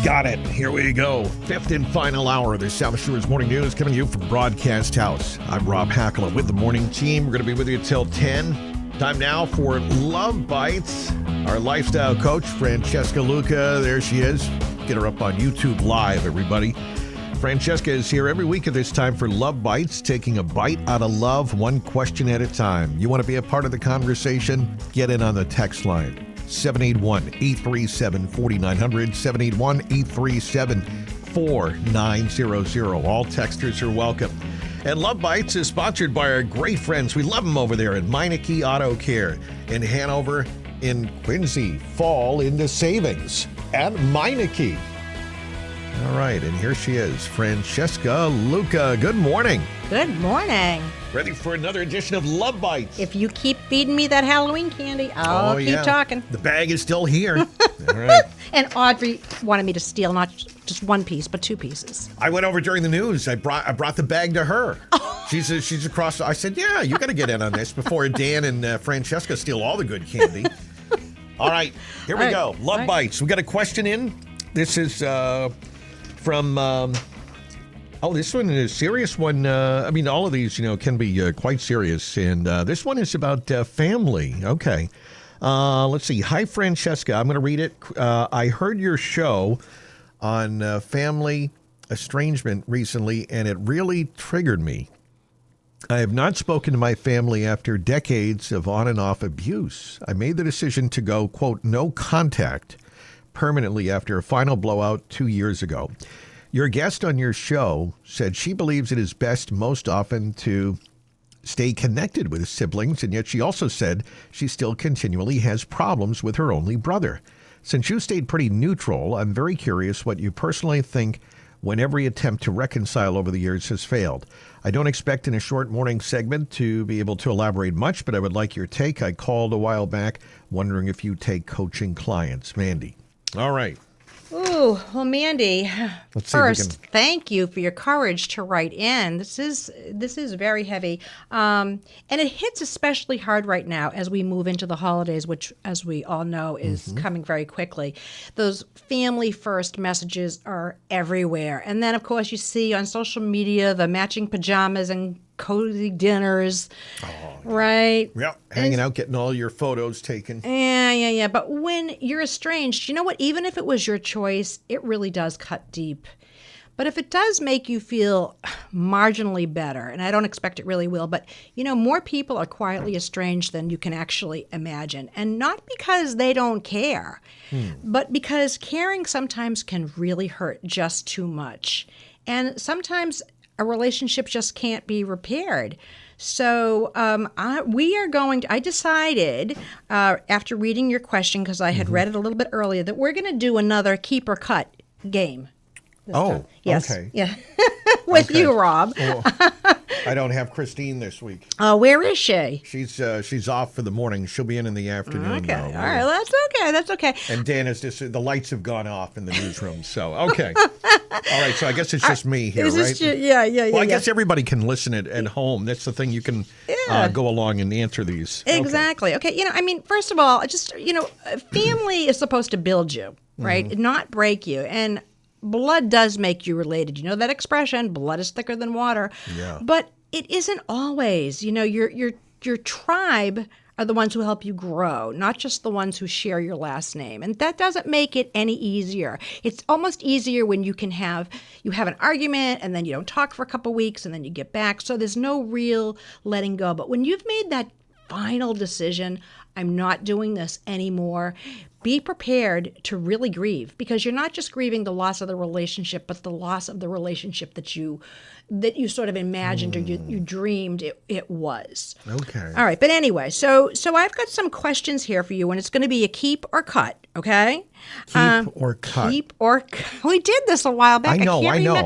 Got it. Here we go. Fifth and final hour of the South Shores Morning News coming to you from Broadcast House. I'm Rob Hackler with the morning team. We're going to be with you till 10. Time now for Love Bites. Our lifestyle coach, Francesca Luca. There she is. Get her up on YouTube Live, everybody. Francesca is here every week at this time for Love Bites, taking a bite out of love, one question at a time. You want to be a part of the conversation? Get in on the text line. 781-837-4900, 781-837-4900. All texters are welcome. And Love Bites is sponsored by our great friends. We love them over there at Meineke Auto Care in Hanover, in Quincy. Fall into savings at Meineke. All right, and here she is, Francesca Luca. Good morning. Good morning. Ready for another edition of Love Bites. If you keep feeding me that Halloween candy, I'll keep talking. The bag is still here. All right. And Audrey wanted me to steal not just one piece, but two pieces. I went over during the news. I brought the bag to her. Oh. She's across. I said, yeah, you got to get in on this before Dan and Francesca steal all the good candy. All right, here we go. Love Bites. We got a question in. This is from... this one is a serious one. All of these, can be quite serious. And this one is about family. Okay. Let's see. Hi, Francesca. I'm going to read it. I heard your show on family estrangement recently, and it really triggered me. I have not spoken to my family after decades of on and off abuse. I made the decision to go, quote, no contact permanently after a final blowout 2 years ago. Your guest on your show said she believes it is best most often to stay connected with siblings, and yet she also said she still continually has problems with her only brother. Since you stayed pretty neutral, I'm very curious what you personally think when every attempt to reconcile over the years has failed. I don't expect in a short morning segment to be able to elaborate much, but I would like your take. I called a while back wondering if you take coaching clients. Mandy. All right. Ooh, well, Mandy, first, thank you for your courage to write in. This is very heavy, and it hits especially hard right now as we move into the holidays, which, as we all know, is coming very quickly. Those family first messages are everywhere, and then, of course, you see on social media the matching pajamas and cozy dinners, right? Yeah, hanging out, getting all your photos taken. Yeah. But when you're estranged, you know what? Even if it was your choice, it really does cut deep. But if it does make you feel marginally better, and I don't expect it really will, but, more people are quietly estranged than you can actually imagine. And not because they don't care, but because caring sometimes can really hurt just too much. And sometimes a relationship just can't be repaired. So I decided after reading your question, because I had read it a little bit earlier, that we're going to do another keep or cut game. Yes. Okay. Yeah. With you, Rob. Well, I don't have Christine this week. Where is she? She's off for the morning. She'll be in the afternoon. Okay. Though. All right. That's okay. And Dan is just, the lights have gone off in the newsroom. So, okay. All right. So I guess it's just me here, right? Yeah. Well, I guess everybody can listen at home. That's the thing. You can go along and answer these. Exactly. Okay. First of all, family is supposed to build you, right? Not break you. And blood does make you related. You know that expression, blood is thicker than water. Yeah. But it isn't always. Your tribe are the ones who help you grow, not just the ones who share your last name. And that doesn't make it any easier. It's almost easier when you have an argument and then you don't talk for a couple weeks and then you get back. So there's no real letting go. But when you've made that final decision, I'm not doing this anymore, be prepared to really grieve, because you're not just grieving the loss of the relationship, but the loss of the relationship that you sort of imagined or you dreamed it was. Okay. All right. But anyway, so I've got some questions here for you, and it's going to be a keep or cut. Okay. Keep or cut. We did this a while back. I know,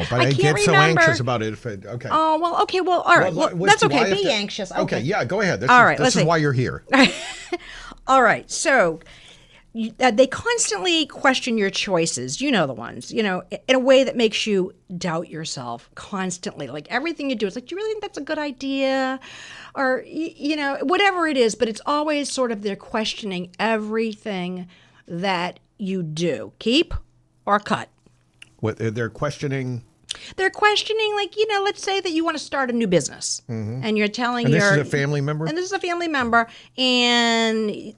but I get so anxious about it. Okay. Oh, well, okay. Well, all right. Well, that's okay. Be anxious. Okay. Yeah, go ahead. This is why you're here. All right. So they constantly question your choices. You know the ones, in a way that makes you doubt yourself constantly. Like everything you do, it's like, do you really think that's a good idea? Or, whatever it is, but it's always sort of they're questioning everything that you do. Keep or cut? What they're questioning. They're questioning, like, let's say that you want to start a new business, and you're telling And this is a family member? and this is a family member, and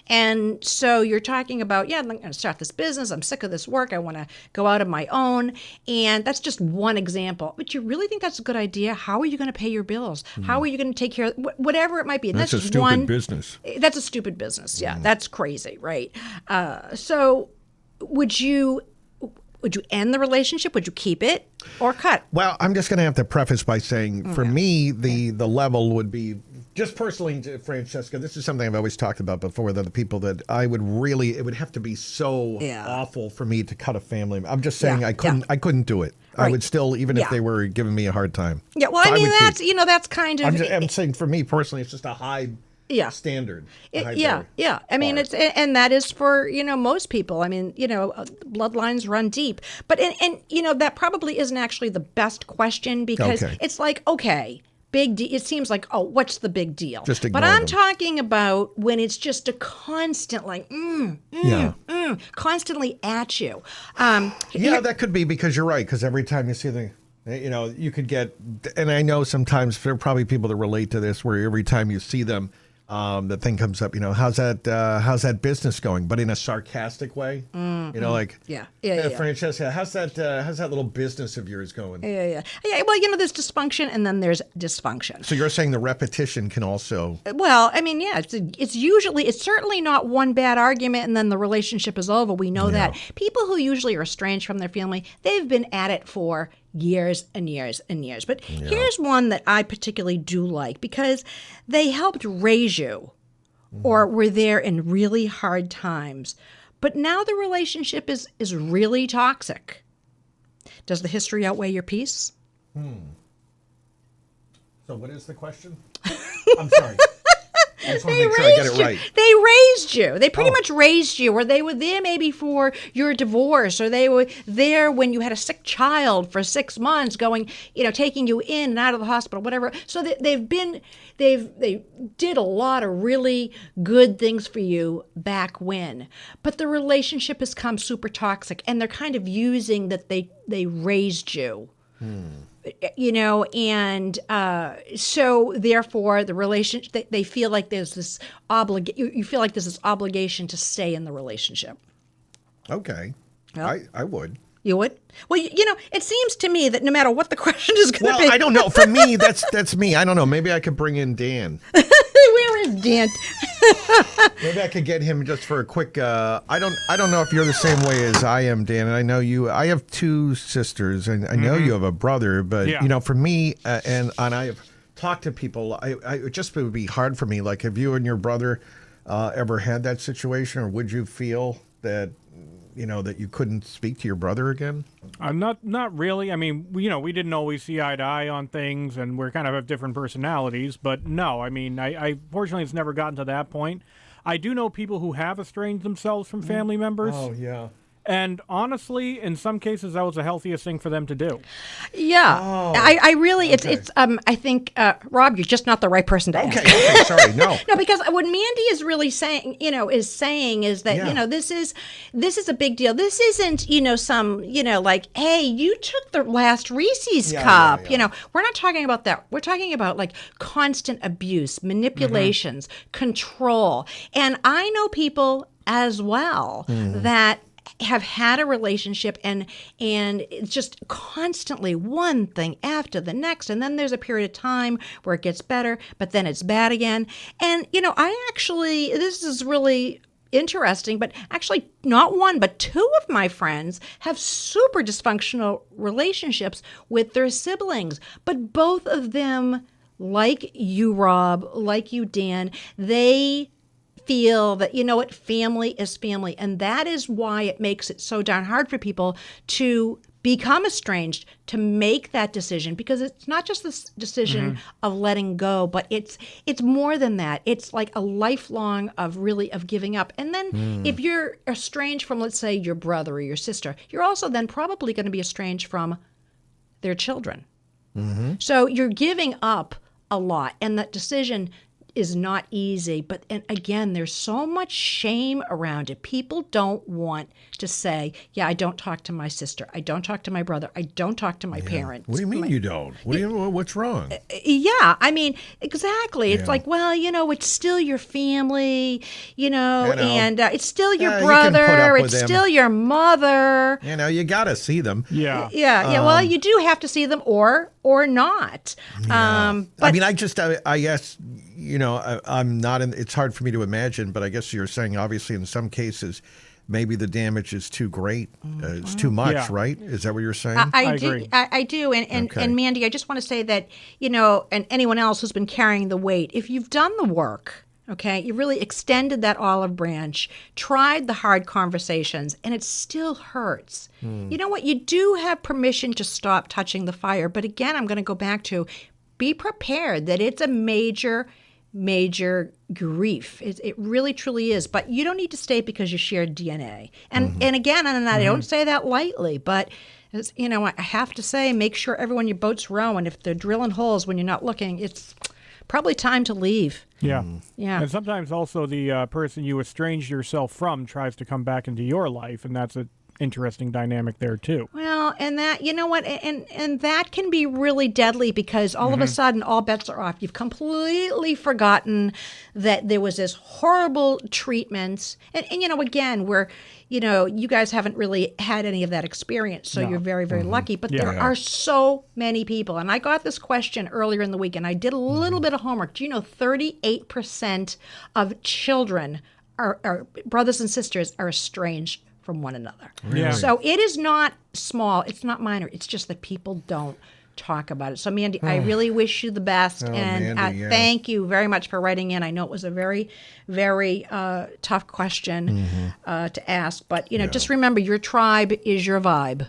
and so you're talking about, I'm going to start this business. I'm sick of this work. I want to go out on my own, and that's just one example. But you really think that's a good idea? How are you going to pay your bills? How are you going to take care of whatever it might be? And That's a just stupid business. That's a stupid business. Yeah, that's crazy, right? So, would you end the relationship? Would you keep it or cut? Well, I'm just going to have to preface by saying, for me, the level would be, just personally, Francesca, this is something I've always talked about before, that the people that I would really, it would have to be so awful for me to cut a family. I'm just saying I couldn't do it. Right. I would still, even if they were giving me a hard time. Yeah, well, So I mean, that's kind of... I'm saying for me personally, it's just a high standard. I mean, and that is for, most people. I mean, bloodlines run deep. But, and that probably isn't actually the best question, because it's like, okay, big deal. It seems like, oh, what's the big deal? Just ignore But I'm them. talking about when it's just a constant, like, constantly at you. That could be, because you're right, because every time you see you could get, and I know sometimes there are probably people that relate to this, where every time you see them, the thing comes up, how's that business going? But in a sarcastic way, like, Francesca, how's that little business of yours going? Yeah. Well, there's dysfunction, and then there's dysfunction. So you're saying the repetition can also... Well, I mean, it's certainly not one bad argument and then the relationship is over. We know that. People who usually are estranged from their family, they've been at it for years and years and years. But here's one that I particularly do like, because they helped raise you or were there in really hard times. But now the relationship is really toxic. Does the history outweigh your peace? So what is the question? I'm sorry. I just want to make sure I get it right. They raised you. They pretty much raised you, or they were there maybe for your divorce, or they were there when you had a sick child for 6 months, going, taking you in and out of the hospital, whatever. So they did a lot of really good things for you back when. But the relationship has come super toxic, and they're kind of using that they raised you. And so therefore the relationship, they feel like there's this you feel like there's this obligation to stay in the relationship. Okay. Well, I would. You would? Well, it seems to me that no matter what the question is going to be. Well, I don't know. For me, that's me. I don't know. Maybe I could bring in Dan. Where is Dan? Maybe I could get him just for a quick. I don't know if you're the same way as I am, Dan. And I know you. I have 2 sisters, and I know you have a brother. But for me, and I have talked to people. It just would be hard for me. Like, have you and your brother ever had that situation, or would you feel that that you couldn't speak to your brother again? Not really. I mean, we didn't always see eye to eye on things, and we're kind of have different personalities. But no, I mean, I fortunately it's never gotten to that point. I do know people who have estranged themselves from family members. Oh, yeah. And honestly, in some cases, that was the healthiest thing for them to do. Yeah, I really, okay. I think, Rob, you're just not the right person to ask. Okay, sorry, no. No, because what Mandy is really saying, is that, this is a big deal. This isn't, some, like, hey, you took the last Reese's cup. Yeah. We're not talking about that. We're talking about like constant abuse, manipulations, control. And I know people as well that have had a relationship and it's just constantly one thing after the next, and then there's a period of time where it gets better, but then it's bad again. And I actually, this is really interesting, but actually not one but 2 of my friends have super dysfunctional relationships with their siblings, but both of them, like you, Rob, like you, Dan, they feel that, family is family. And that is why it makes it so darn hard for people to become estranged, to make that decision, because it's not just this decision of letting go, but it's more than that. It's like a lifelong of giving up. And then if you're estranged from, let's say, your brother or your sister, you're also then probably going to be estranged from their children. So you're giving up a lot. And that decision is not easy. But and again, there's so much shame around it. People don't want to say, yeah, I don't talk to my sister. I don't talk to my brother. I don't talk to my parents. What do you mean you don't? What's wrong? Yeah, I mean, exactly. It's like, well, it's still your family, and it's still your you can put up brother. with It's them. still your mother. You got to see them. Yeah. Yeah. Well, you do have to see them or not. But I mean, I guess, I'm not in, it's hard for me to imagine, but I guess you're saying obviously in some cases, maybe the damage is too great. It's too much, Yeah. right? Is that what you're saying? I agree. do. I do. And Mandy, I just want to say that, and anyone else who's been carrying the weight, if you've done the work, okay, you really extended that olive branch, tried the hard conversations, and it still hurts. You know what? You do have permission to stop touching the fire. But again, I'm going to go back to be prepared that it's a major grief. It really, truly is. But you don't need to stay because you shared DNA. And again, and I don't say that lightly, but I have to say, make sure everyone your boat's rowing. If they're drilling holes when you're not looking, it's probably time to leave. Yeah. Yeah. And sometimes also the person you estranged yourself from tries to come back into your life, and that's an interesting dynamic there too. Well, and that, and that can be really deadly because all of a sudden all bets are off. You've completely forgotten that there was this horrible treatment. And again, you guys haven't really had any of that experience, so you're very, very lucky. But there are so many people. And I got this question earlier in the week, and I did a little bit of homework. Do you know 38% of children are brothers and sisters are estranged from one another? Yeah. So it is not small. It's not minor. It's just that people don't talk about it. So, Mandy, I really wish you the best. And Mandy, yeah. thank you very much for writing in. I know it was a very, very tough question to ask. But, just remember, your tribe is your vibe.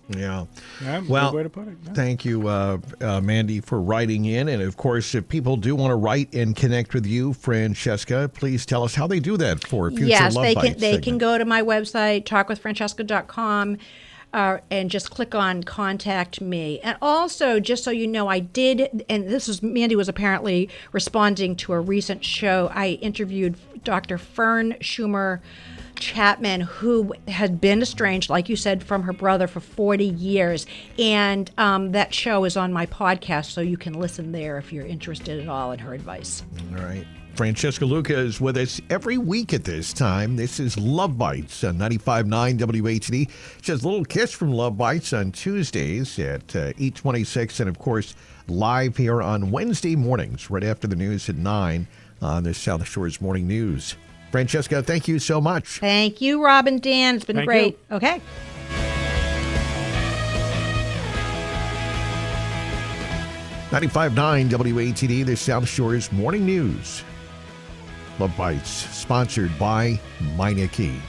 Yeah. Yeah, Well, good way to put it. Yeah. thank you, Mandy, for writing in. And of course, if people do want to write and connect with you, Francesca, please tell us how they do that for future Yes, Love they Bites can segment. go to my website, talkwithfrancesca.com, and just click on Contact Me. And also, just so you know, I did, and Mandy was apparently responding to a recent show. I interviewed Dr. Fern Schumer Chapman, who had been estranged, like you said, from her brother for 40 years. And that show is on my podcast, so you can listen there if you're interested at all in her advice. All right. Francesca Luca is with us every week at this time. This is Love Bites on 95.9 WHD. Just a little kiss from Love Bites on Tuesdays at 8:26, and of course, live here on Wednesday mornings, right after the news at 9 on the South Shores Morning News. Francesca, thank you so much. Thank you, Rob and Dan. It's been Thank great. you. Okay. 95.9 WATD, the South Shores Morning News. Love Bites, sponsored by Meineke.